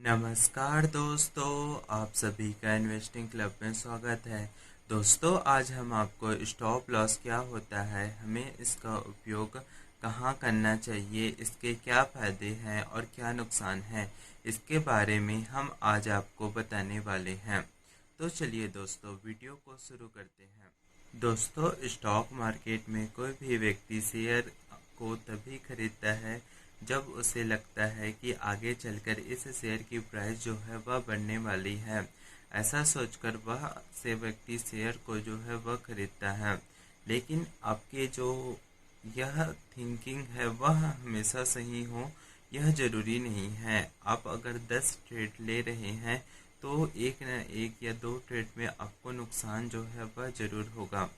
नमस्कार दोस्तों, आप सभी का इन्वेस्टिंग क्लब में स्वागत है। दोस्तों, आज हम आपको स्टॉप लॉस क्या होता है, हमें इसका उपयोग कहाँ करना चाहिए, इसके क्या फ़ायदे हैं और क्या नुकसान हैं, इसके बारे में हम आज आपको बताने वाले हैं। तो चलिए दोस्तों, वीडियो को शुरू करते हैं। दोस्तों, स्टॉक मार्केट में कोई भी व्यक्ति शेयर को तभी खरीदता है जब उसे लगता है कि आगे चलकर इस शेयर की प्राइस जो है वह बढ़ने वाली है। ऐसा सोचकर वह से व्यक्ति शेयर को जो है वह खरीदता है। लेकिन आपके जो यह थिंकिंग है वह हमेशा सही हो यह ज़रूरी नहीं है। आप अगर 10 ट्रेड ले रहे हैं तो एक न एक या 2 ट्रेड में आपको नुकसान जो है वह ज़रूर होगा।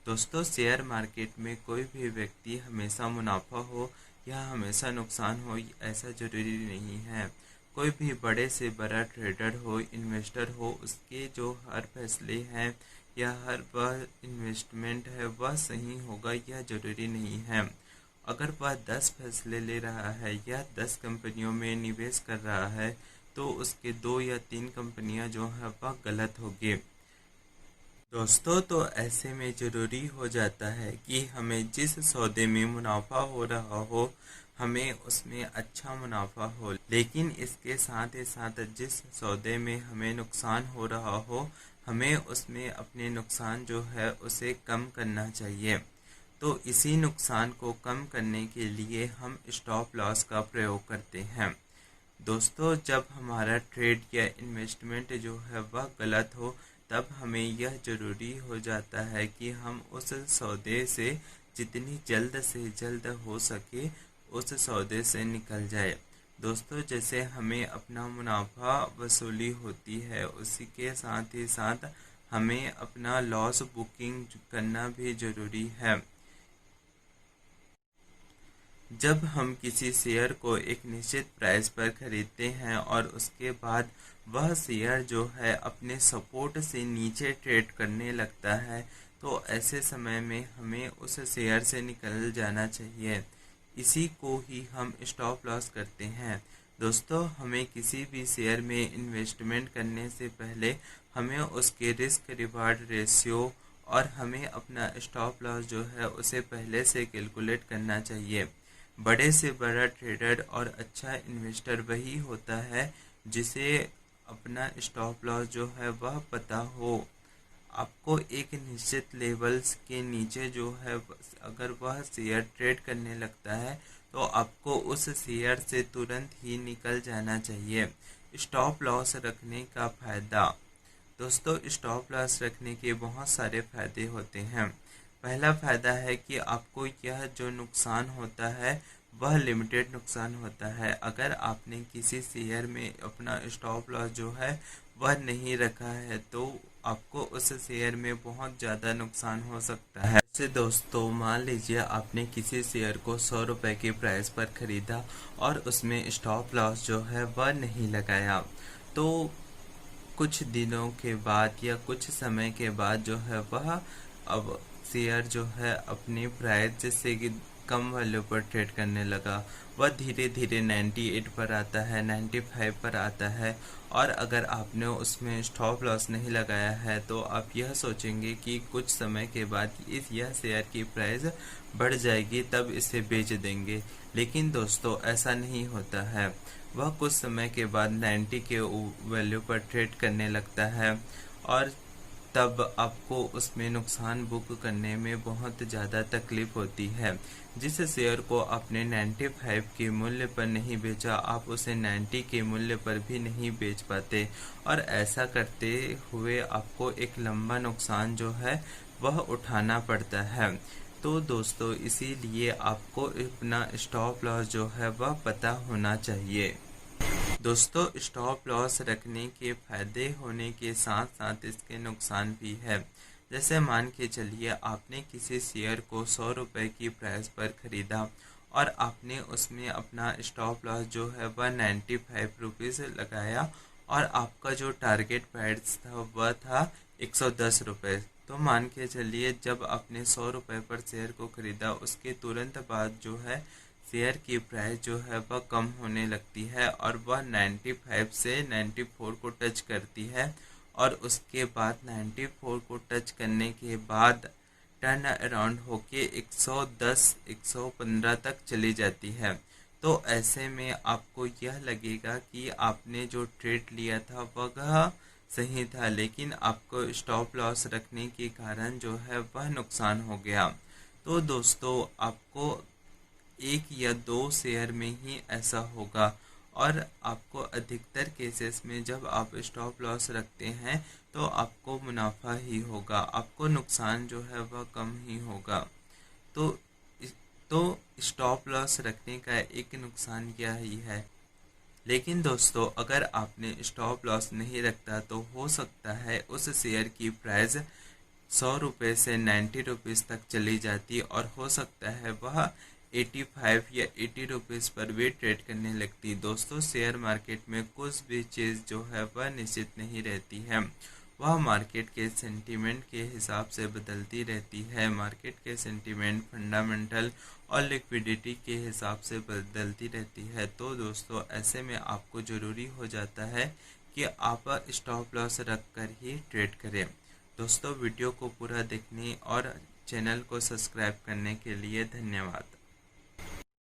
दोस्तों, शेयर मार्केट में कोई भी व्यक्ति हमेशा मुनाफा हो या हमेशा नुकसान हो ऐसा ज़रूरी नहीं है। कोई भी बड़े से बड़ा ट्रेडर हो, इन्वेस्टर हो, उसके जो हर फैसले हैं या हर वह इन्वेस्टमेंट है वह सही होगा यह ज़रूरी नहीं है। अगर वह 10 फैसले ले रहा है या 10 कंपनियों में निवेश कर रहा है तो उसके 2 या 3 कंपनियां जो है वह गलत होगी। दोस्तों, तो ऐसे में ज़रूरी हो जाता है कि हमें जिस सौदे में मुनाफा हो रहा हो हमें उसमें अच्छा मुनाफा हो, लेकिन इसके साथ ही साथ जिस सौदे में हमें नुकसान हो रहा हो हमें उसमें अपने नुकसान जो है उसे कम करना चाहिए। तो इसी नुकसान को कम करने के लिए हम स्टॉप लॉस का प्रयोग करते हैं। दोस्तों, जब हमारा ट्रेड या इन्वेस्टमेंट जो है वह गलत हो तब हमें यह ज़रूरी हो जाता है कि हम उस सौदे से जितनी जल्द से जल्द हो सके उस सौदे से निकल जाए। दोस्तों, जैसे हमें अपना मुनाफा वसूली होती है उसी के साथ ही साथ हमें अपना लॉस बुकिंग करना भी ज़रूरी है। जब हम किसी शेयर को एक निश्चित प्राइस पर खरीदते हैं और उसके बाद वह शेयर जो है अपने सपोर्ट से नीचे ट्रेड करने लगता है तो ऐसे समय में हमें उस शेयर से निकल जाना चाहिए। इसी को ही हम स्टॉप लॉस करते हैं। दोस्तों, हमें किसी भी शेयर में इन्वेस्टमेंट करने से पहले हमें उसके रिस्क रिवार्ड रेशियो और हमें अपना स्टॉप लॉस जो है उसे पहले से कैलकुलेट करना चाहिए। बड़े से बड़ा ट्रेडर और अच्छा इन्वेस्टर वही होता है जिसे अपना स्टॉप लॉस जो है वह पता हो। आपको एक निश्चित लेवल्स के नीचे जो है अगर वह शेयर ट्रेड करने लगता है तो आपको उस शेयर से तुरंत ही निकल जाना चाहिए। स्टॉप लॉस रखने का फ़ायदा। दोस्तों, स्टॉप लॉस रखने के बहुत सारे फ़ायदे होते हैं। पहला फ़ायदा है कि आपको यह जो नुकसान होता है वह लिमिटेड नुकसान होता है। अगर आपने किसी शेयर में अपना स्टॉप लॉस जो है वह नहीं रखा है तो आपको उस शेयर में बहुत ज़्यादा नुकसान हो सकता है। जैसे दोस्तों, मान लीजिए आपने किसी शेयर को 100 रुपये की प्राइस पर ख़रीदा और उसमें स्टॉप लॉस जो है वह नहीं लगाया, तो कुछ दिनों के बाद या कुछ समय के बाद जो है वह अब शेयर जो है अपनी प्राइस जैसे कि कम वैल्यू पर ट्रेड करने लगा। वह धीरे धीरे 98 पर आता है, 95 पर आता है और अगर आपने उसमें स्टॉप लॉस नहीं लगाया है तो आप यह सोचेंगे कि कुछ समय के बाद यह शेयर की प्राइस बढ़ जाएगी तब इसे बेच देंगे। लेकिन दोस्तों, ऐसा नहीं होता है। वह कुछ समय के बाद 90 के वैल्यू पर ट्रेड करने लगता है और तब आपको उसमें नुकसान बुक करने में बहुत ज़्यादा तकलीफ होती है। जिस शेयर को आपने 95 के मूल्य पर नहीं बेचा आप उसे 90 के मूल्य पर भी नहीं बेच पाते और ऐसा करते हुए आपको एक लंबा नुकसान जो है वह उठाना पड़ता है। तो दोस्तों, इसीलिए आपको अपना स्टॉप लॉस जो है वह पता होना चाहिए। दोस्तों, स्टॉप लॉस रखने के फायदे होने के साथ साथ इसके नुकसान भी है। जैसे मान के चलिए आपने किसी शेयर को 100 रुपये की प्राइस पर ख़रीदा और आपने उसमें अपना स्टॉप लॉस जो है वह 95 रुपीज़ लगाया और आपका जो टारगेट प्राइस था वह था 110 रुपये। तो मान के चलिए जब आपने 100 रुपये पर शेयर को ख़रीदा उसके तुरंत बाद जो है शेयर की प्राइस जो है वह कम होने लगती है और वह 95 से 94 को टच करती है और उसके बाद 94 को टच करने के बाद टर्न अराउंड होके 110 115 तक चली जाती है। तो ऐसे में आपको यह लगेगा कि आपने जो ट्रेड लिया था वह सही था, लेकिन आपको स्टॉप लॉस रखने के कारण जो है वह नुकसान हो गया। तो दोस्तों, आपको एक या दो शेयर में ही ऐसा होगा और आपको अधिकतर केसेस में जब आप स्टॉप लॉस रखते हैं तो आपको मुनाफा ही होगा, आपको नुकसान जो है वह कम ही होगा। तो तो स्टॉप लॉस रखने का एक नुकसान क्या ही है। लेकिन दोस्तों, अगर आपने स्टॉप लॉस नहीं रखता तो हो सकता है उस शेयर की प्राइस 100 रुपये से 90 रुपीज़ तक चली जाती और हो सकता है वह 85 या 80 रुपीज़ पर भी ट्रेड करने लगती। दोस्तों, शेयर मार्केट में कुछ भी चीज़ जो है वह निश्चित नहीं रहती है, वह मार्केट के सेंटीमेंट के हिसाब से बदलती रहती है। मार्केट के सेंटीमेंट, फंडामेंटल और लिक्विडिटी के हिसाब से बदलती रहती है। तो दोस्तों, ऐसे में आपको ज़रूरी हो जाता है कि आप स्टॉप लॉस रख कर ही ट्रेड करें। दोस्तों, वीडियो को पूरा देखने और चैनल को सब्सक्राइब करने के लिए धन्यवाद।